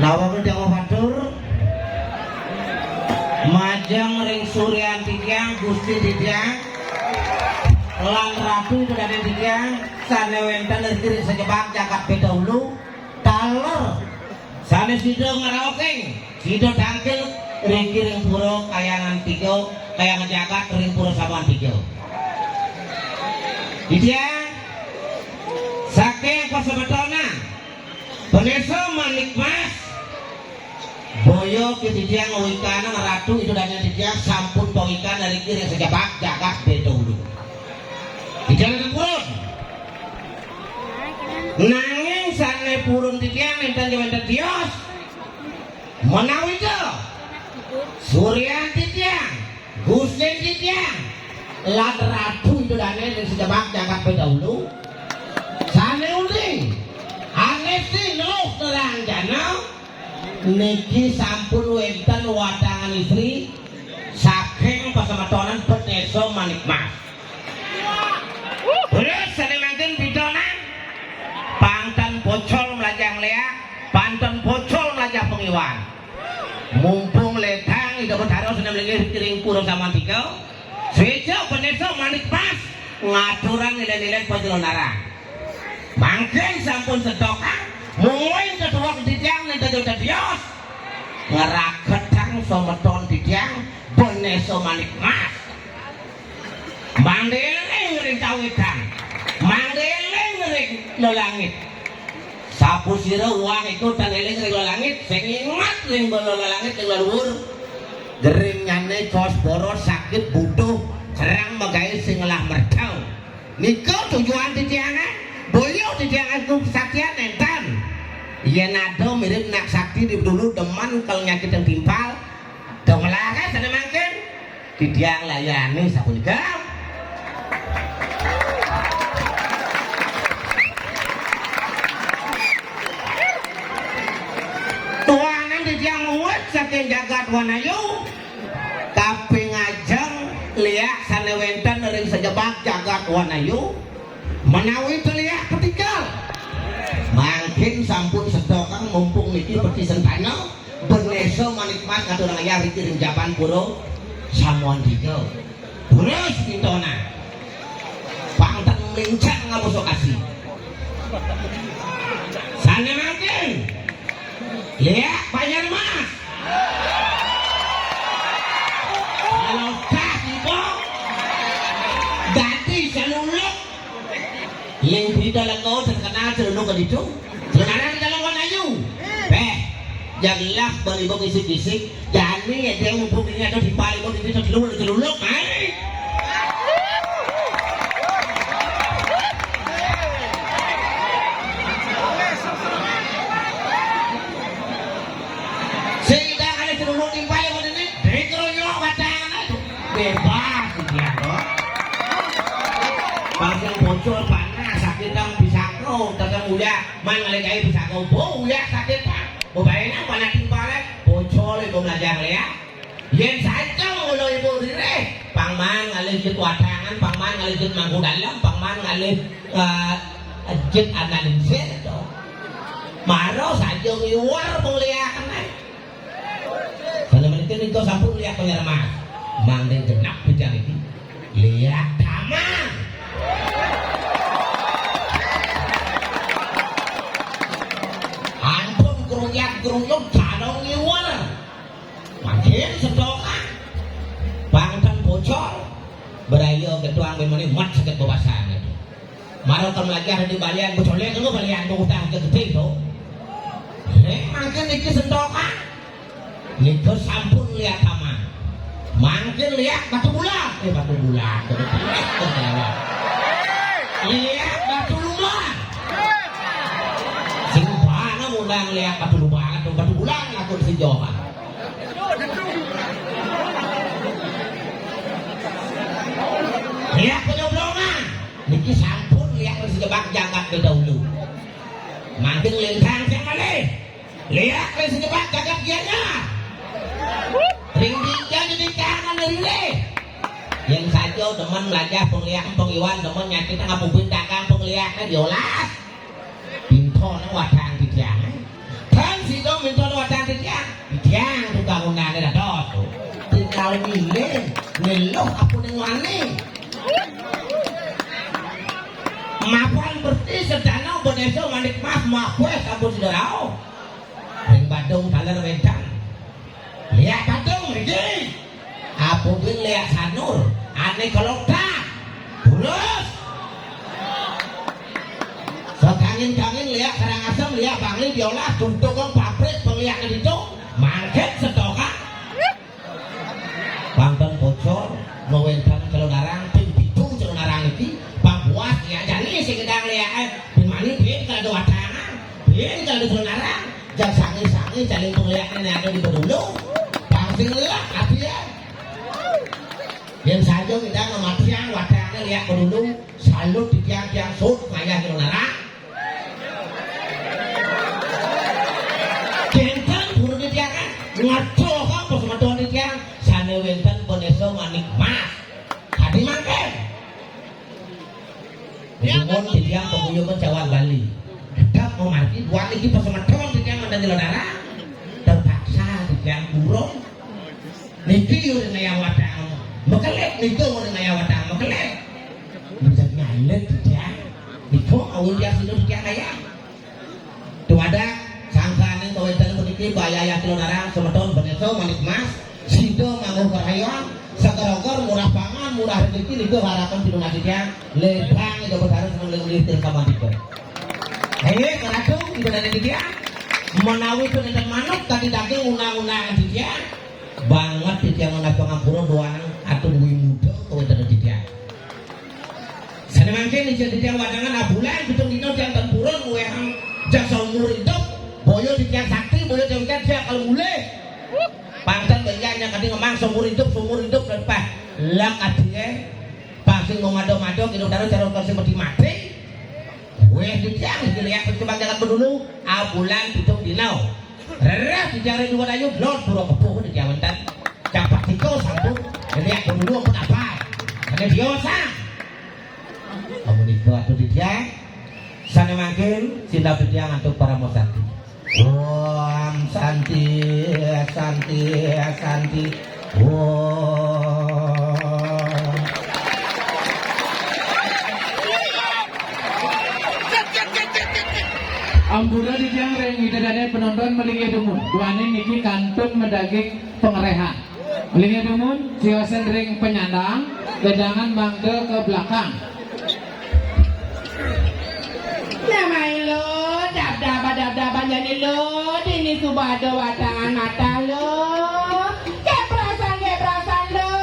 Nawang Jawa Batur Majang ring Suryan Tikyang Gusti Tikyang Lan Ratu Kedane Tikyang Sane Wenten Rezeki Sejebak Jagat Bedahulu Taler Sane Sido Ngaraoking Sido Tangkil Ringki Ring Puro Kayangan Tiga Kayangan Jagat Ring Puro Samuan Tiga Tikyang Saking Pasebetona Peneso Manik Mas Boyo ketidiang wikan ratu itu dan tidiang sampun poikan dari kiri sejabak jagat bedahulu. Tidiang purun. Nanging sane purun tidiang enten wenten dios. Menawi itu Suryan tidiang, Gusti tidiang, lan ratu itu dan dari sejabak jagat bedahulu. Sane uling, anesti nuh terang jana. Niki sampun wenten wadangan istri saking pasemetonan Peneso Manik Mas. Terus sane mangken bidonan pantan bocol melajang lea, pantan bocol melajang pengiwan. Mumpung letang ida betaro senam lagi kiring puro sama tiga. Sejo Peneso Manik Mas ngaturan nilai-nilai pajelonara. Mangken sampun sedokan mungkin kedua ketidiang nanti udah dios ngeraketang someton tidiang Peneso Manik Mas mandeling ring cawitan mandeling ring lolangit sapu sira uang itu dan eling ring lolangit sing ingat ring lolangit ring luhur geringyane cos boros sakit butuh serang megai sing lah merdau niku tujuan tidiangan boyo tidiangan ku kesaktian entan iya nado mirip nak sakti di dulu deman kalau nyakit yang timpal dong lah kan sana mangken tidiang layani sapunika tuangan tidiang muat saking jagat wanayu tapi ngajeng liak sana wenten ring sejebak jagat wanayu menawi teliak ketikal mangkin sampun sedokang mumpung niki peti sentana Peneso Manik Mas katurang ayah rikiring jaban puro samuan tiga terus pintona pangtan melincang ngamuso kasih sana mangkin lihat Banjar Mas kalau tak ibu ganti seluluk yang di dalam kau terkenal seluluk ke itu terkenal di dalam wanayu janganlah balibo kisik-kisik jangan nih dia mumpung ini ada di balibo ini ada di seluluk mari sehingga ada seluluk di balibo ini dari keroyok batangan bebas dia kok pasang bocor panas sakit yang bisa kau terang udah mangalai bisa kau bau ya sakit pak bayangnya panas timpalnya bocor itu belajar ya yang saja ulo ibu diri pangman ngalih jit wadangan pangman ngalih jit mangku dalam pangman ngalih jit analisis itu maro saja ngiwar penglihakan karena menit itu sampun lihat penyermah mangden genap bicara ini lihat taman geruyuk janong ngiwar makin sedokan bangkan bocor berayo ketuang memang mat sakit bebasan itu marah kamu lagi ada di balian bocornya itu balian itu udah gede itu makin ini sedokan itu sampun lihat sama Mangkin lihat batu bulan, batu bulan, lihat batu lubang. Sing bana ngundang lihat batu lubang atau batu bulan aku si Jawa. Lihat penyoblongan, niki sampun lihat si jebak jagat ke dahulu. Mangkin lintang siapa nih? Lihat si jebak jagat gianya. Ring tiga jadi kanan dari yang saja teman belajar penglihat pengiwan teman nyakit tengah pupin dagang penglihatnya diolah pintu nang wadang tiang kan si dong pintu nang wadang tiang tukang undang ada dos tinggal milih ngeluh aku nengwani mapan bersih sedana boneso manik mas makwes aku sudah tahu ring badung taler wedang lihat badung ini aku bin lihat sanur aneh kalau tak bulus sekangin-kangin lihat karang asam lihat bangli diolah tuntuk kan pabrik penglihatnya itu mangket setoka pangton bocor ngewentang celon narang pin pitung celon narang itu pambuas ya jadi si gedang lihat pin mani pin kalau ada wadangan pin kalau ada celon narang jangan sangi-sangi jaling penglihatnya ada di bedulu pangsing lihat artinya yang saja kita ngematian wadahnya lihat dulu salut di tiang-tiang sud kaya kilo nara kentang buru di tiang kan ngaco kan pas maduan di tiang sana wenten boneso manik mas hadi mangken ngomong di tiang penguyupan Jawa Bali tetap mau mati buat lagi pas maduan di tiang mandang kilo nara terpaksa di tiang burung niki yuk yang wadah mekelek itu mau dengan wadang mekelek bisa ngalet dia itu awal dia sudah dia kaya tu ada sangkaan yang kau itu memiliki bayar kilo narang semeton beneso manik mas sido nganggur kerayaan sekarang murah pangan murah rezeki itu harapan di dunia dia lebang itu berharap sama lebih terkama itu keratu itu dari dia menawi itu dengan manuk tadi daging unang-unang dia banget di tiang mana pengapura doang atau bui muda kau tidak tidak. Sana mungkin di tiang wadangan abulan betul itu tiang tempurun muehang jasa umur hidup boyo di tiang sakti boyo tiang kerja kalau mulai pantan banyak kadang ngemang seumur hidup lepas lak adiknya pasti mau mado-mado kita udah cara seperti mati. Weh di tiang dilihat percobaan jangan berdulu abulan betul dinau. Rerah dijari dua dayu lord pura kepuh di jawantan capak tiko sambung lihat dulu pun apa ada diosa kamu itu atau dia sana makin cinta berdiang untuk para mosanti om santi santi santi Ampura di tiang reng itu dari penonton melingkir dumun. Duane niki kantun medaging pengerehan. Melingkir dumun, siosen ring penyandang, gedangan mangde ke belakang. Namai lo, dab-daba jadi lo, ini subado wadangan mata